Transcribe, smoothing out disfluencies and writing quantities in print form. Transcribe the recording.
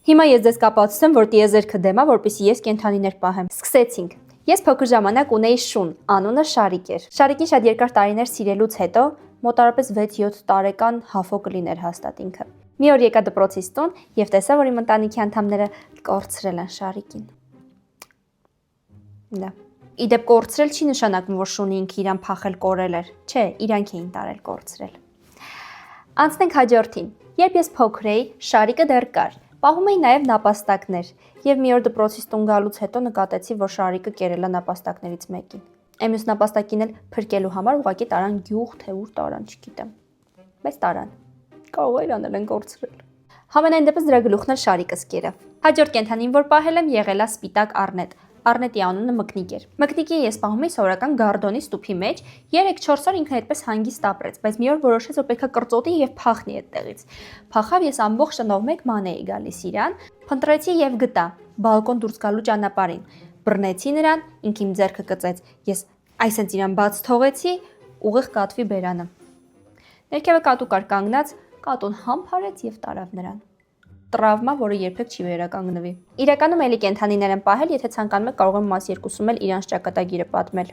Հիմա ես ձեզ կապացուցեմ, որ տիեզերքը դեմ է, որպեսզի ես կենդանիներ պահեմ։ Սկսեցինք։ Ես փոքր ժամանակ ունեի շուն, անունը Շարիկ էր։ Շարիկին շատ երկար տարիներ սիրելուց հետո մոտավորապես 6-7 տարեկան հաֆո կլիներ հաստատ ինքը։ Մի օր եկա դպրոցից տուն եւ տեսա, որ իմ ընտանիքի անդամները կորցրել են Շարիկին։ Դա։ Իդեպ կորցրել չի նշանակում, որ շունը ինքը իրան փախել կորել էր։ Չէ, իրանք էին տարել կորցրել։ Անցնենք հաջորդին։ Երբ ես փոքր էի, Շարիկը դեռ կար։ Պահում էի նաև նապաստակներ, եւ մի օր դպրոցից տուն գալուց հետո նկատեցի, որ Շարիկը կերել է նապաստակներից մեկին։ Մյուս նապաստակին էլ փրկելու համար ուղղակի տարան գյուղ, թե ուր տարան, չգիտեմ։ Բայց տարան։ Կարող էր անել են կորցրել։ Համենայն դեպս դրա գլուխն էլ Շարիկս կերավ։ Հաջորդ կենդանին, որ պահել եմ, եղել է սպիտակ առնետ։ Առնետի անունը Մկնիկ էր։ Մկնիկին ես պահում էի սովորական գարդոնի ստուփի մեջ, 3-4 օր ինքը այդպես հանգիստ ապրեց, բայց մի օր որոշեց, որ պետքա կրծոտի եւ փախնի այդտեղից։ Փախավ, ես ամբողջ տնով մեկ ման էի գալիս իրան, փնտրեցի եւ գտա բալկոն դուրս գալու ճանապարհին։ Բռնեցի նրան, ինքը իմ ձեռքը կծեց։ Ես այսպես իրան բաց թողեցի, ուղիղ կատվի բերանը։ Ներքևը կատու կար կանգնած, կատուն համբարեց եւ տարավ նրան։ Տրավմա, որը երբեք չի վերականգնվի։ Իրականում էլի կենդանիներ են պահել, եթե ցանկանում եք կարող եմ մաս երկուսում էլ իրանց ճակատագիրը պատմել։